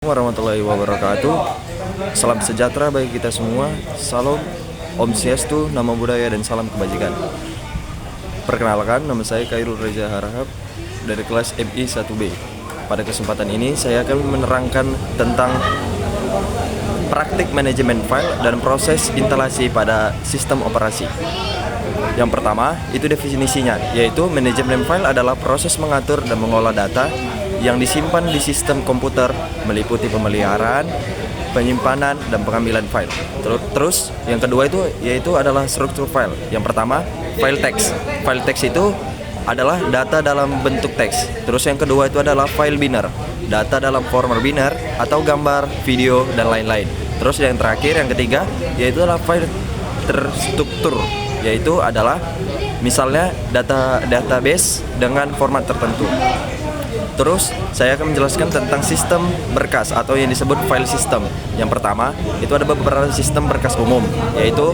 Warahmatullahi wabarakatuh. Salam sejahtera bagi kita semua. Salam, Om Swastiastu, Namo Buddhaya, dan salam kebajikan. Perkenalkan, nama saya Khairul Reza Harahap dari kelas MI 1B. Pada kesempatan ini saya akan menerangkan tentang praktik manajemen file dan proses instalasi pada sistem operasi. Yang pertama, itu definisinya, yaitu manajemen file adalah proses mengatur dan mengolah data yang disimpan di sistem komputer, meliputi pemeliharaan, penyimpanan, dan pengambilan file. Terus yang kedua yaitu adalah struktur file. Yang pertama, file teks. File teks itu adalah data dalam bentuk teks. Terus yang kedua itu adalah file binary, data dalam format binary atau gambar, video, dan lain-lain. Terus yang terakhir, yang ketiga, yaitu adalah file terstruktur, yaitu adalah misalnya database dengan format tertentu. Terus saya akan menjelaskan tentang sistem berkas atau yang disebut file system. Yang pertama, itu ada beberapa sistem berkas umum, yaitu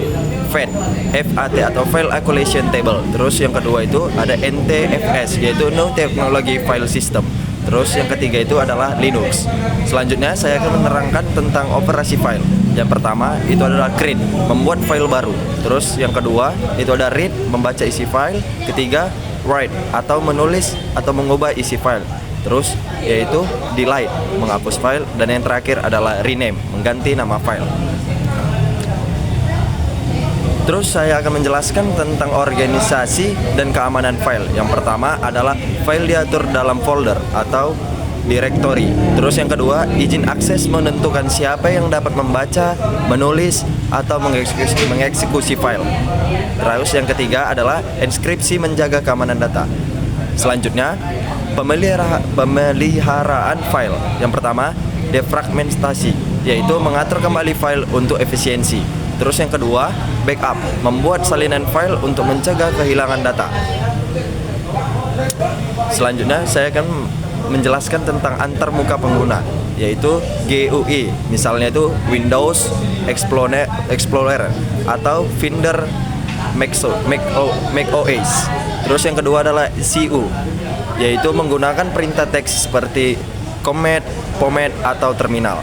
FAT atau File Allocation Table. Terus yang kedua itu ada NTFS, yaitu No Technology File System. Terus yang ketiga itu adalah Linux. Selanjutnya saya akan menerangkan tentang operasi file. Yang pertama itu adalah create, membuat file baru. Terus yang kedua itu ada read, membaca isi file. Ketiga, write atau menulis atau mengubah isi file. Terus yaitu delete, menghapus file, dan yang terakhir adalah rename, mengganti nama file. Terus saya akan menjelaskan tentang organisasi dan keamanan file. Yang pertama adalah file diatur dalam folder atau directory. Terus yang kedua, izin akses menentukan siapa yang dapat membaca, menulis, atau mengeksekusi file. Terus yang ketiga adalah enkripsi, menjaga keamanan data. Selanjutnya, pemeliharaan file. Yang pertama, defragmentasi, yaitu mengatur kembali file untuk efisiensi. Terus yang kedua, backup, membuat salinan file untuk mencegah kehilangan data. Selanjutnya, saya akan menjelaskan tentang antarmuka pengguna, yaitu GUI, misalnya itu Windows Explorer atau Finder Mac OS. Terus yang kedua adalah CU, yaitu menggunakan perintah teks seperti command, atau terminal.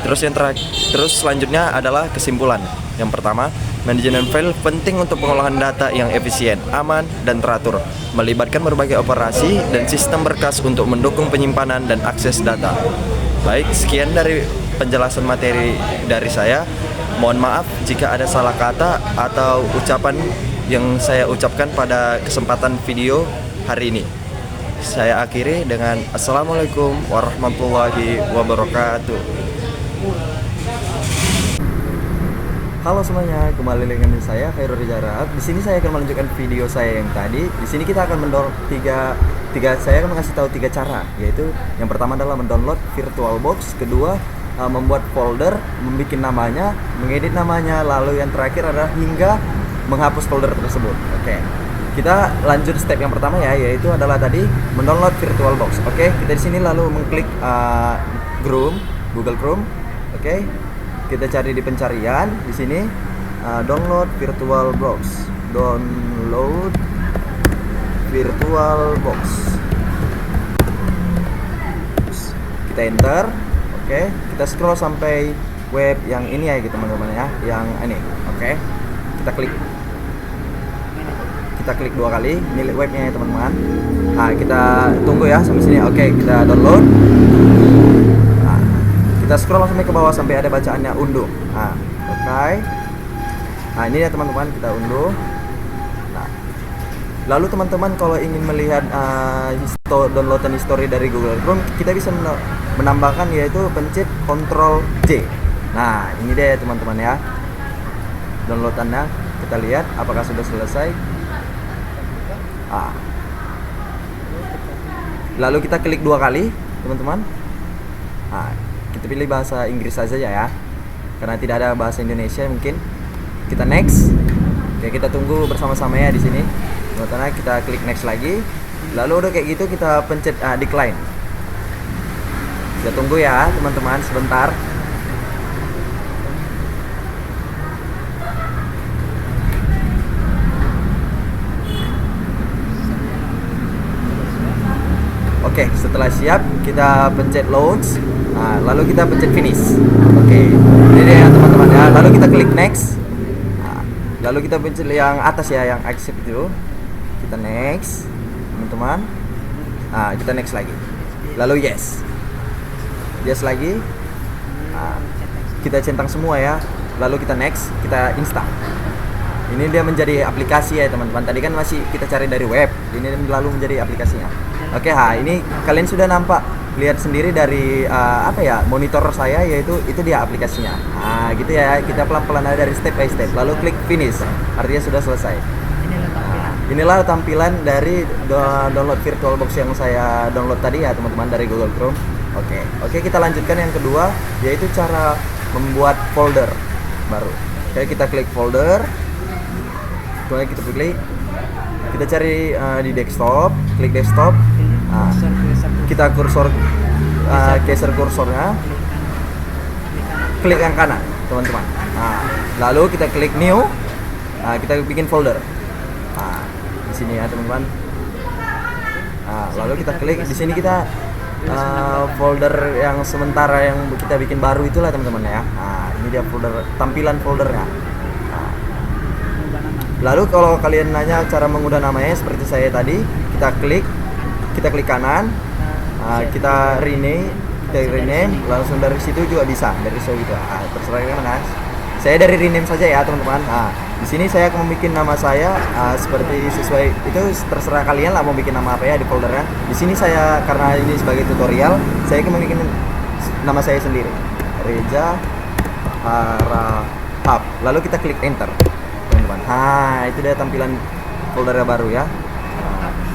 Terus selanjutnya adalah kesimpulan. Yang pertama, manajemen file penting untuk pengolahan data yang efisien, aman, dan teratur, melibatkan berbagai operasi dan sistem berkas untuk mendukung penyimpanan dan akses data. Baik, sekian dari penjelasan materi dari saya. Mohon maaf jika ada salah kata atau ucapan yang saya ucapkan pada kesempatan video hari ini. Saya akhiri dengan Assalamualaikum warahmatullahi wabarakatuh. Halo semuanya, kembali dengan saya Khairul Reza Harahap. Di sini saya akan melanjutkan video saya yang tadi. Di sini kita akan mendownload saya akan mengasih tahu 3 cara, yaitu yang pertama adalah mendownload VirtualBox, kedua membuat folder, membuat namanya, mengedit namanya, lalu yang terakhir adalah hingga menghapus folder tersebut. Oke. Kita lanjut step yang pertama ya, yaitu adalah tadi mendownload VirtualBox. Oke, kita di sini lalu mengklik Google Chrome. Oke. Kita cari di pencarian di sini download VirtualBox. Download VirtualBox. Kita enter. Oke, kita scroll sampai web yang ini ya gitu teman-teman ya, yang ini. Oke. Kita klik 2 kali, ini webnya ya teman-teman. Nah, kita tunggu ya sampai sini. Oke, kita download. Nah, kita scroll sampai ke bawah sampai ada bacaannya unduh. Nah, oke. Nah, ini ya teman-teman, kita unduh. Nah, lalu teman-teman kalau ingin melihat downloadan history dari Google Chrome, kita bisa menambahkan, yaitu pencet Ctrl J. Nah, ini deh teman-teman ya, downloadannya. Kita lihat apakah sudah selesai. Lalu kita klik 2 kali teman-teman. Kita pilih bahasa Inggris saja ya, karena tidak ada bahasa Indonesia mungkin. Kita next. Oke, kita tunggu bersama-sama ya di sini. Teman-teman, kita klik next lagi. Lalu udah kayak gitu kita pencet decline. Kita tunggu ya teman-teman sebentar. Oke, setelah siap kita pencet launch. Nah, lalu kita pencet finish. Oke, ini dia ya teman-teman ya. Lalu kita klik next. Nah, lalu kita pencet yang atas ya, yang accept itu. Kita next, teman-teman. Nah, kita next lagi. Lalu yes lagi. Nah, kita centang semua ya. Lalu kita next, kita install. Ini dia menjadi aplikasi ya teman-teman. Tadi kan masih kita cari dari web. Ini lalu menjadi aplikasinya. Oke, ini kalian sudah nampak, lihat sendiri dari monitor saya, yaitu itu dia aplikasinya. Nah, gitu ya. Kita pelan-pelan aja dari step by step. Lalu klik finish. Artinya sudah selesai. Inilah tampilan dari download VirtualBox yang saya download tadi ya teman-teman dari Google Chrome. Oke, kita lanjutkan yang kedua, yaitu cara membuat folder baru. Oke, kita klik folder. Kemudian kita cari di desktop, klik desktop. Kita geser kursornya, klik yang kanan teman-teman. Lalu kita klik new. Kita bikin folder. Di sini ya teman-teman. Lalu kita klik di sini, kita folder yang sementara yang kita bikin baru itulah teman-teman ya. Ini dia folder, tampilan foldernya. Lalu kalau kalian nanya cara mengubah namanya seperti saya tadi, kita klik kanan, kita rename, langsung dari situ juga bisa, dari show gitu. Terserah kalian mas. Saya dari rename saja ya teman-teman. Di sini saya akan membuat nama saya seperti sesuai itu, terserah kalian lah mau bikin nama apa ya di foldernya. Di sini saya, karena ini sebagai tutorial, saya akan membuat nama saya sendiri, Reza Harahap. Lalu kita klik enter teman-teman. Itu dia tampilan foldernya baru ya.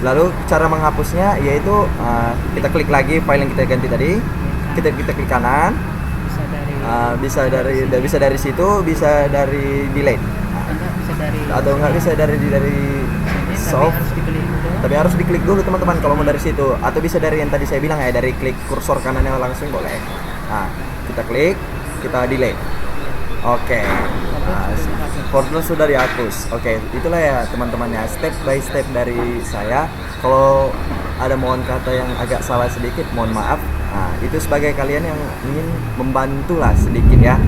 Lalu cara menghapusnya yaitu kita klik lagi file yang kita ganti tadi, kita klik kanan. Bisa dari situ, bisa dari delete, atau nggak bisa dari soft, tapi harus diklik dulu teman-teman kalau mau dari situ, atau bisa dari yang tadi saya bilang ya, dari klik kursor kanannya langsung boleh. Kita klik, kita delete. Folder sudah dihapus. Itulah ya teman-teman ya, step by step dari saya. Kalau ada mohon kata yang agak salah sedikit, mohon maaf. Itu sebagai kalian yang ingin membantu lah sedikit ya,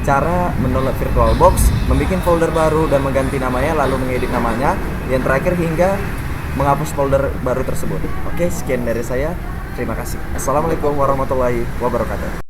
cara mendownload VirtualBox, membuat folder baru dan mengganti namanya, lalu mengedit namanya, yang terakhir hingga menghapus folder baru tersebut. Sekian dari saya. Terima kasih. Assalamualaikum warahmatullahi wabarakatuh.